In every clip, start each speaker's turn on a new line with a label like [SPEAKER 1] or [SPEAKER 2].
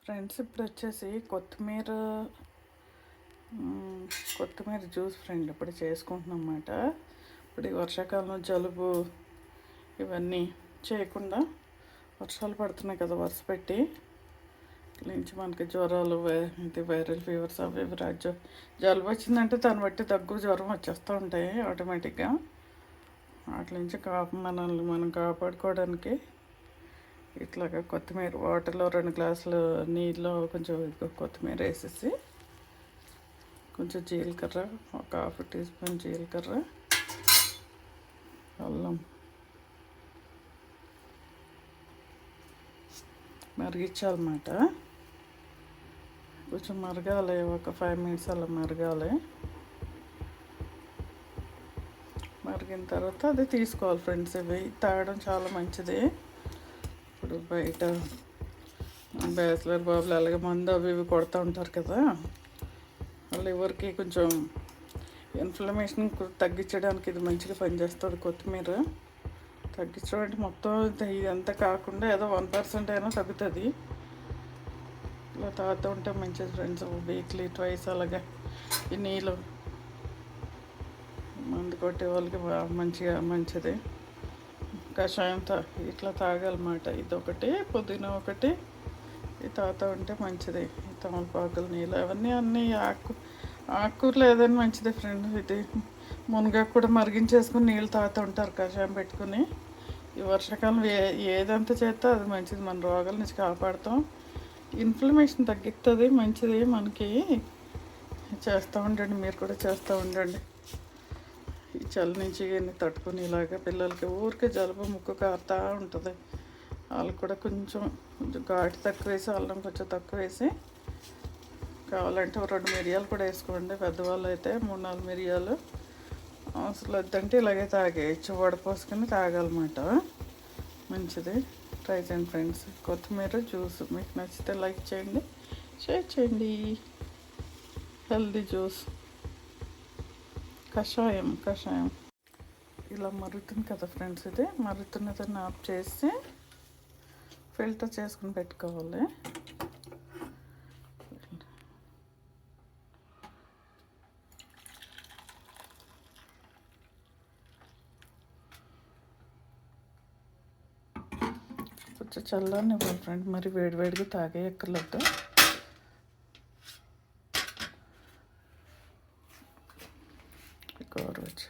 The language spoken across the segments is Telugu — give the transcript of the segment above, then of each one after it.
[SPEAKER 1] ఫ్రెండ్స్ ఇప్పుడు వచ్చేసి కొత్తిమీర జ్యూస్ ఫ్రెండ్ ఇప్పుడు చేసుకుంటున్నాం అన్నమాట. ఇప్పుడు ఈ వర్షాకాలం జలుబు ఇవన్నీ చేయకుండా, వర్షాలు పడుతున్నాయి కదా వరుస పెట్టి, నుంచి మనకి జ్వరాలు ఇది వైరల్ ఫీవర్స్ అవి ఇవి జలుబు వచ్చిందంటే దాన్ని బట్టి దగ్గు జ్వరం వచ్చేస్తూ ఉంటాయి ఆటోమేటిక్గా. వాటి నుంచి మనల్ని మనం కాపాడుకోవడానికి ఇట్లాగా కొత్తిమీర వాటర్లో 2 గ్లాసులు నీళ్ళు కొంచెం కొత్తిమీర వేసేసి, కొంచెం జీలకర్ర, ఒక ½ టీ స్పూన్ జీలకర్ర, అల్లం మరిగించాలన్నమాట. కొంచెం మరగాలి, ఒక 5 మినిట్స్ అలా మరగాలి. మరిగిన తర్వాత అది తీసుకోవాలి ఫ్రెండ్స్. ఇవి తాగడం చాలా మంచిది. ఇప్పుడు బయట బ్యాచిలర్ బాబులు అలాగే మందు అవి ఇవి కొడుతూ ఉంటారు కదా, లివర్కి కొంచెం ఇన్ఫ్లమేషన్ తగ్గించడానికి ఇది మంచిగా పనిచేస్తుంది. కొత్తిమీర తగ్గించడం అంటే మొత్తం ఇదంతా కాకుండా ఏదో 1% అయినా తగ్గుతుంది. ఇలా తాగుతూ ఉంటే మంచిది ఫ్రెండ్స్. వీక్లీ ట్వైస్ అలాగా ఈ నీళ్ళు మందు కొట్టే వాళ్ళకి మంచిది. కషాయం ఇట్లా తాగాలన్నమాట. ఇదొకటి, పుదీనా ఒకటి, ఇది తాగుతూ ఉంటే మంచిది. తమలపాకులు నీళ్ళు అవన్నీ అన్నీ ఆకుకూరలు ఏదైనా మంచిది ఫ్రెండ్. ఇది మునగాకు కూడా మరిగించేసుకుని నీళ్ళు తాగుతూ ఉంటారు కషాయం పెట్టుకుని. ఈ వర్షాకాలం ఏదంతా చేస్తే అది మంచిది, మన రోగాల నుంచి కాపాడుతాం. ఇన్ఫ్లమేషన్ తగ్గిస్తుంది, మంచిది మనకి. చేస్తూ ఉండండి, మీరు కూడా చేస్తూ ఉండండి. ఈ చలి నుంచి ఇవన్నీ తట్టుకుని ఇలాగా పిల్లలకి ఊరికే జలుబు ముక్కు కారుతూ ఉంటుంది. వాళ్ళకి కూడా కొంచెం ఘాటు తక్కువ వేసి, అల్లం కొంచెం తక్కువ వేసి, కావాలంటే 2 మిరియాలు కూడా వేసుకోండి. పెద్దవాళ్ళు అయితే 3-4 మిరియాలు. అసలు వద్దంటే ఇలాగే తాగేయచ్చు, వడపోసుకొని తాగాలన్నమాట. మంచిది. ట్రై చేయండి ఫ్రెండ్స్. కొత్తిమీర జ్యూస్ మీకు నచ్చితే లైక్ చేయండి, షేర్ చేయండి. హెల్దీ జ్యూస్, కషాయం ఇలా మరుగుతుంది కదా ఫ్రెండ్స్. ఇది మరుగుతున్నదాన్ని ఆఫ్ చేసి ఫిల్టర్ చేసుకుని పెట్టుకోవాలి. కొంచెం చల్లని ఇవ్వాలి ఫ్రెండ్, మరి వేడివేడిగా తాగే ఎక్కర్లేదు. గోరువెచ్చ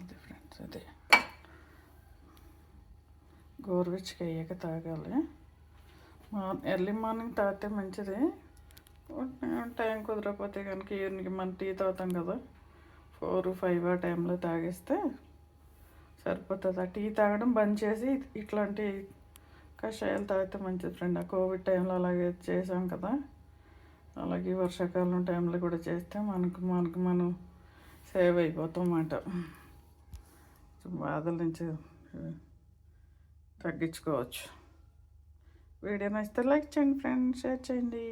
[SPEAKER 1] ఇది ఫ్రెండ్స్. అదే గోరువెచ్చగా అయ్యాక తాగాలి. ఎర్లీ మార్నింగ్ తాగితే మంచిది. టైం కుదరకపోతే కనుక ఈవినింగ్ మనం టీ తాగుతాం కదా, 4-5 ఆ టైంలో తాగేస్తే సరిపోతుంది. ఆ టీ తాగడం బంద్ చేసి ఇట్లాంటి కషాయాలు తాగితే మంచిది ఫ్రెండ్. ఆ కోవిడ్ టైంలో అలాగే చేసాం కదా, అలాగే వర్షాకాలం టైంలో కూడా చేస్తే మనకు మనం సేవ్ అయిపోతాం అన్నమాట. బాధల నుంచి తగ్గించుకోవచ్చు. వీడియో నచ్చితే లైక్ చేయండి ఫ్రెండ్, షేర్ చేయండి,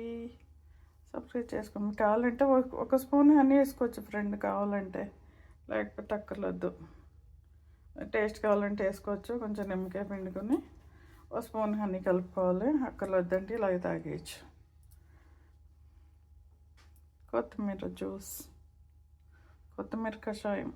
[SPEAKER 1] సబ్స్క్రైబ్ చేసుకోండి. కావాలంటే ఒక స్పూన్ హనీ వేసుకోవచ్చు ఫ్రెండ్ కావాలంటే, లేకపోతే అక్కర్లేదు. టేస్ట్ కావాలంటే వేసుకోవచ్చు. కొంచెం నిమ్మకాయ పిండుకొని 1 స్పూన్ హనీ కలుపుకోవాలి. అక్కర్లేదంటే ఇలాగ తాగేయచ్చు. కొత్తిమీర జ్యూస్, కొత్తిమీర కషాయం.